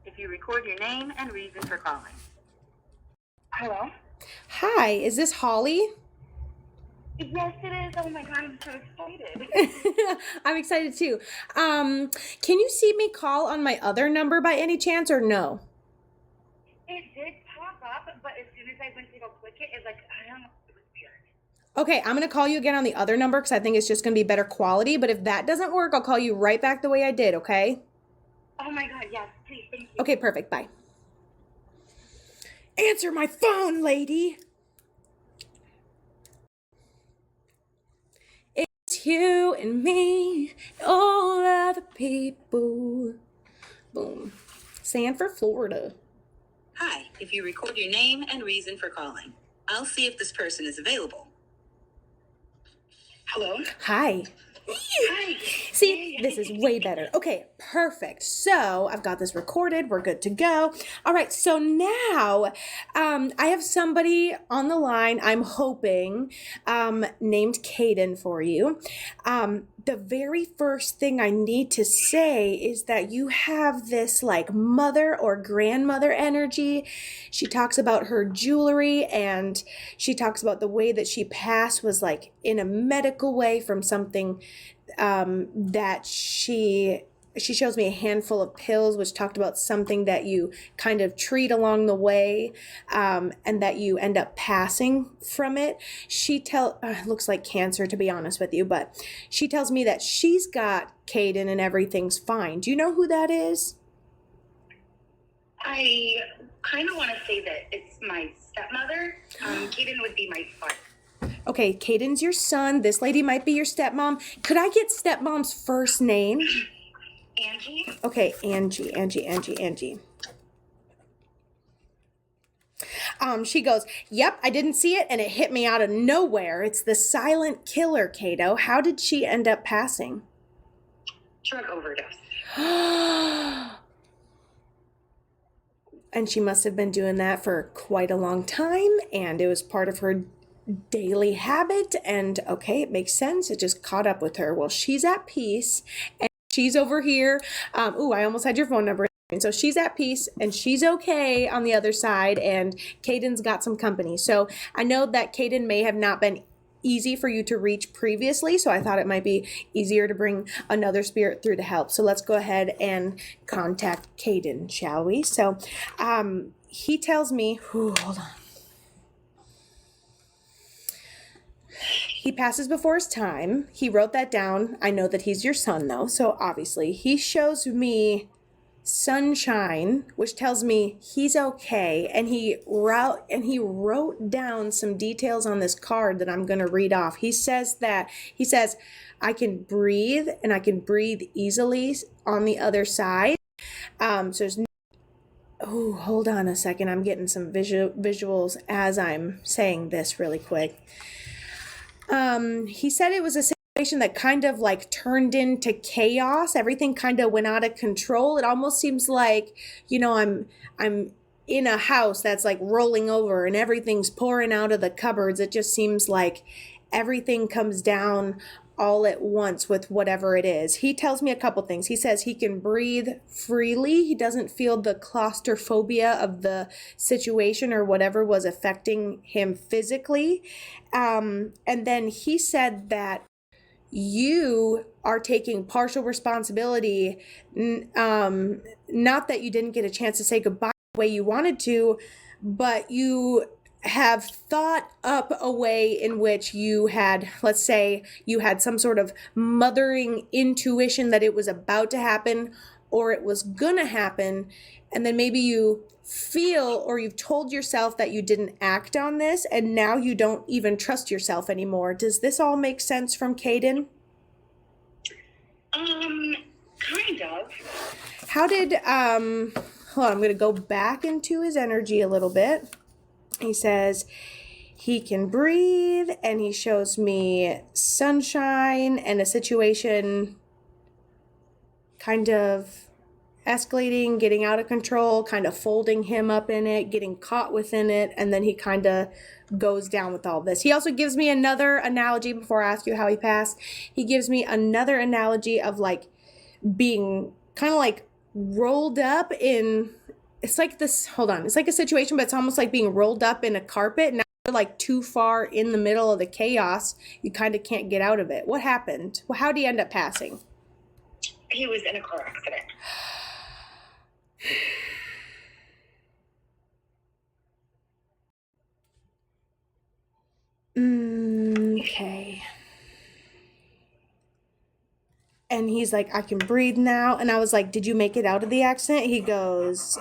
if you record your name and reason for calling. Hello? Hi, is this Holly? Yes, it is. Oh my God, I'm so excited. I'm excited too. Can you see me call on my other number by any chance or no? It did pop up, but as soon as I went to go click it, it I don't know, it was weird. Okay, I'm going to call you again on the other number because I think it's just going to be better quality. But if that doesn't work, I'll call you right back the way I did, okay? Oh my God, yes, please, thank you. Okay, perfect. Bye. Answer my phone, lady. It's you and me, all other people. Boom. Sanford, Florida. Hi, if you record your name and reason for calling, I'll see if this person is available. Hello? Hi. Hi. See, this is way better. Okay, perfect. So I've got this recorded. We're good to go. All right, so now I have somebody on the line, I'm hoping, named Kaden for you. The very first thing I need to say is that you have this like mother or grandmother energy. She talks about her jewelry and she talks about the way that she passed was like in a medical way from something that she shows me a handful of pills which talked about something that you kind of treat along the way and that you end up passing from it. Looks like cancer, to be honest with you, but she tells me that she's got Kaden and everything's fine. Do you know who that is? I kind of want to say that it's my stepmother. Kaden would be my son. Okay, Kaden's your son. This lady might be your stepmom. Could I get stepmom's first name? Angie? Okay, Angie. She goes, yep, I didn't see it and it hit me out of nowhere. It's the silent killer, Kato. How did she end up passing? Drug overdose. And she must have been doing that for quite a long time, and it was part of her daily habit. And okay, it makes sense. It just caught up with her. Well, she's at peace, and she's over here. I almost had your phone number. And so she's at peace and she's okay on the other side, and Kaden's got some company. So I know that Kaden may have not been easy for you to reach previously, so I thought it might be easier to bring another spirit through to help. So let's go ahead and contact Kaden, shall we? So he tells me, hold on. He passes before his time. He wrote that down. I know that he's your son, though, so obviously he shows me sunshine, which tells me he's okay, and he wrote down some details on this card that I'm going to read off. He says I can breathe, and I can breathe easily on the other side. So there's hold on a second, I'm getting some visuals as I'm saying this really quick. He said it was a situation that kind of like turned into chaos. Everything kind of went out of control. It almost seems like, I'm in a house that's like rolling over and everything's pouring out of the cupboards. It just seems like everything comes down all at once with whatever it is. He tells me a couple things. He says he can breathe freely. He doesn't feel the claustrophobia of the situation or whatever was affecting him physically. And then he said that you are taking partial responsibility. Not that you didn't get a chance to say goodbye the way you wanted to, but you have thought up a way in which you had, let's say, you had some sort of mothering intuition that it was about to happen or it was gonna happen, and then maybe you feel or you've told yourself that you didn't act on this, and now you don't even trust yourself anymore. Does this all make sense from Kaden? Kind of. How did, hold on, I'm gonna go back into his energy a little bit. He says he can breathe, and he shows me sunshine and a situation kind of escalating, getting out of control, kind of folding him up in it, getting caught within it, and then he kind of goes down with all this. He also gives me another analogy before I ask you how he passed. He gives me another analogy of like being kind of like rolled up in, it's like this, hold on, it's like a situation, but it's almost like being rolled up in a carpet. Now you're like too far in the middle of the chaos. You kind of can't get out of it. What happened? Well, how did he end up passing? He was in a car accident. Okay. And he's like, I can breathe now. And I was like, did you make it out of the accident? He goes,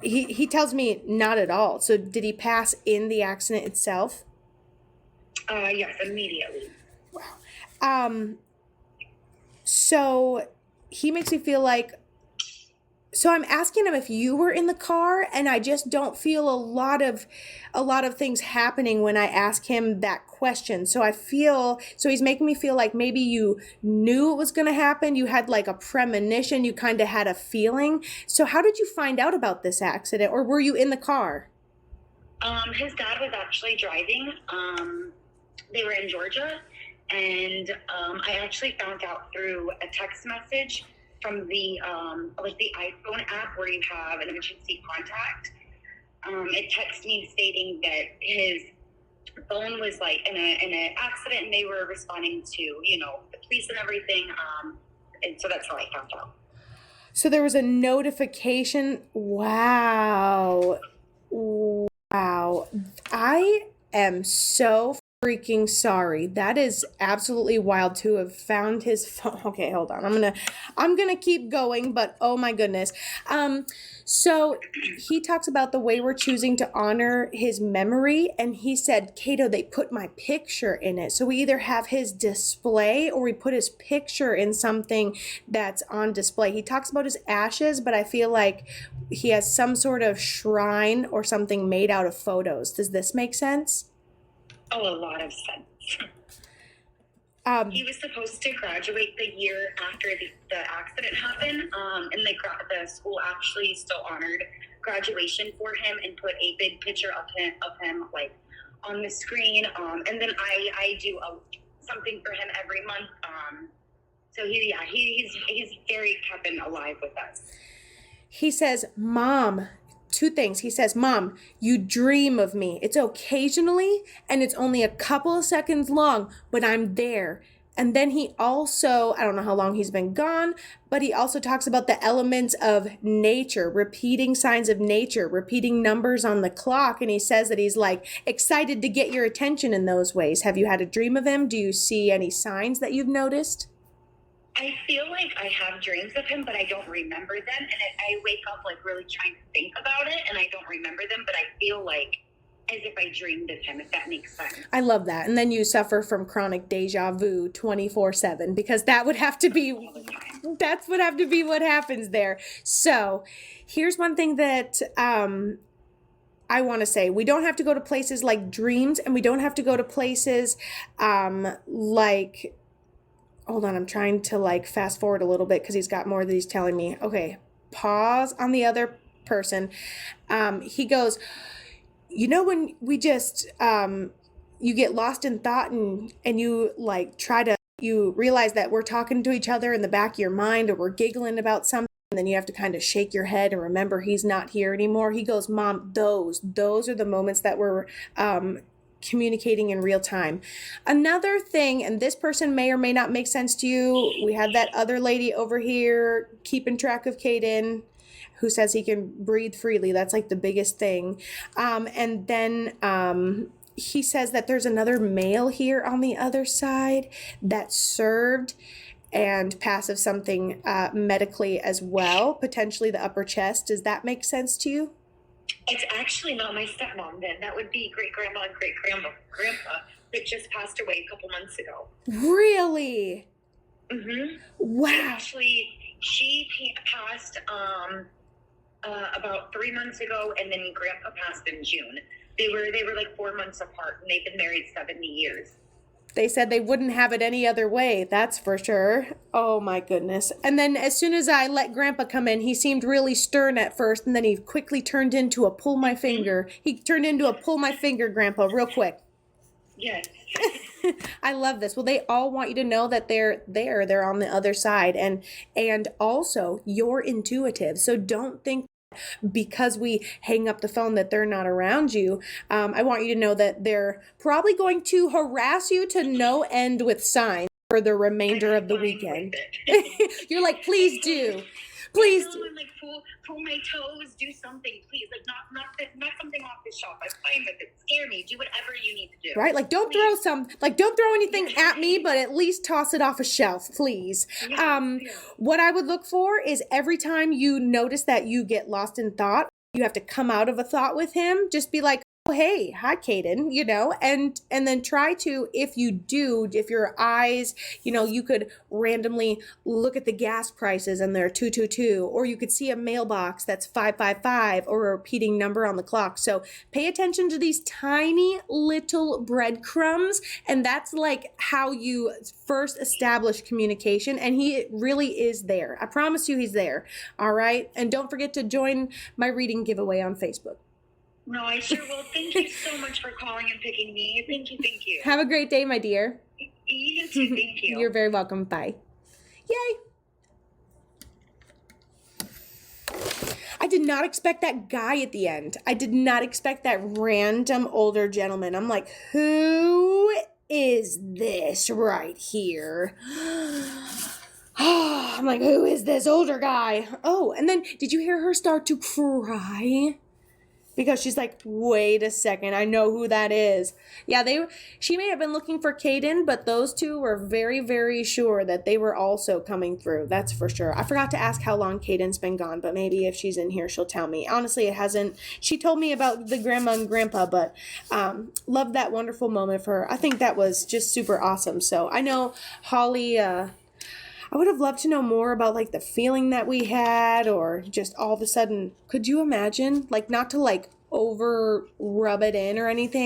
he tells me not at all. So did he pass in the accident itself? Yes, immediately. So he makes me feel like, so I'm asking him if you were in the car, and I just don't feel a lot of things happening when I ask him that question. So he's making me feel like maybe you knew it was going to happen. You had like a premonition. You kind of had a feeling. So how did you find out about this accident, or were you in the car? His dad was actually driving. They were in Georgia, and I actually found out through a text message from the iPhone app where you have an emergency contact. It texted me stating that his phone was like in an accident, and they were responding to the police and everything. And so that's how I found out. So there was a notification. Wow. Wow. I am so freaking sorry. That is absolutely wild to have found his phone. Okay, hold on. I'm gonna keep going, but oh my goodness. So he talks about the way we're choosing to honor his memory, and he said, Kato, they put my picture in it. So we either have his display or we put his picture in something that's on display. He talks about his ashes, but I feel like he has some sort of shrine or something made out of photos. Does this make sense? Oh, a lot of sense. He was supposed to graduate the year after the accident happened, and the school actually still honored graduation for him and put a big picture of him like on the screen. And then I do something for him every month. So he's very kept alive with us. He says, Mom. Two things. He says, Mom, you dream of me. It's occasionally, and it's only a couple of seconds long, but I'm there. And then he also, I don't know how long he's been gone, but he also talks about the elements of nature, repeating signs of nature, repeating numbers on the clock. And he says that he's like excited to get your attention in those ways. Have you had a dream of him? Do you see any signs that you've noticed? I feel like I have dreams of him, but I don't remember them. And I wake up like really trying to think about it, and I don't remember them, but I feel like as if I dreamed of him, if that makes sense. I love that. And then you suffer from chronic deja vu 24/7, because that would have to be, what happens there. So here's one thing that I want to say. We don't have to go to places like dreams, and we don't have to go to places like, hold on, I'm trying to like fast forward a little bit because he's got more that he's telling me. Okay, pause on the other person. He goes, when we just, you get lost in thought and you like you realize that we're talking to each other in the back of your mind, or we're giggling about something, and then you have to kind of shake your head and remember he's not here anymore. He goes, Mom, those are the moments that we're communicating in real time. Another thing, and this person may or may not make sense to you, we had that other lady over here keeping track of Kaden, who says he can breathe freely. That's like the biggest thing. And then he says that there's another male here on the other side that served and passive something medically as well, potentially the upper chest. Does that make sense to you? It's actually not my stepmom then. That would be great-grandma and great-grandpa that just passed away a couple months ago. Really? Mm-hmm. Wow. Actually, she passed about 3 months ago, and then Grandpa passed in June. They were like 4 months apart, and they've been married 70 years. They said they wouldn't have it any other way, that's for sure. Oh my goodness. And then as soon as I let Grandpa come in, he seemed really stern at first, and then he quickly turned into a pull my finger. He turned into a pull my finger Grandpa real quick. Yes. I love this. Well, they all want you to know that they're there. They're on the other side, and also you're intuitive. So don't think because we hang up the phone that they're not around you. I want you to know that they're probably going to harass you to no end with signs for the remainder of the weekend. You're like, please do. Please do. I'm like, pull my toes, do something, please. Like, not something off the shelf. I'm fine with it. Scare me. Do whatever you need to do. Right? Like, don't throw anything at me, but at least toss it off a shelf, please. What I would look for is every time you notice that you get lost in thought, you have to come out of a thought with him. Just be like, oh, hey, hi, Kaden, and then try to, if your eyes, you could randomly look at the gas prices and they're 222, or you could see a mailbox that's 555 or a repeating number on the clock. So pay attention to these tiny little breadcrumbs, and that's like how you first establish communication, and he really is there. I promise you he's there. All right. And don't forget to join my reading giveaway on Facebook. No, I sure will. Thank you so much for calling and picking me. Thank you. Have a great day, my dear. You too. Thank you. You're very welcome. Bye. Yay. I did not expect that guy at the end. I did not expect that random older gentleman. I'm like, who is this right here? I'm like, who is this older guy? Oh, and then did you hear her start to cry? Because she's like, wait a second, I know who that is. Yeah, she may have been looking for Kaden, but those two were very, very sure that they were also coming through. That's for sure. I forgot to ask how long Kaden's been gone, but maybe if she's in here, she'll tell me. Honestly, it hasn't. She told me about the grandma and grandpa, but love that wonderful moment for her. I think that was just super awesome. So I know Holly... I would have loved to know more about like the feeling that we had, or just all of a sudden, could you imagine, like, not to like over rub it in or anything,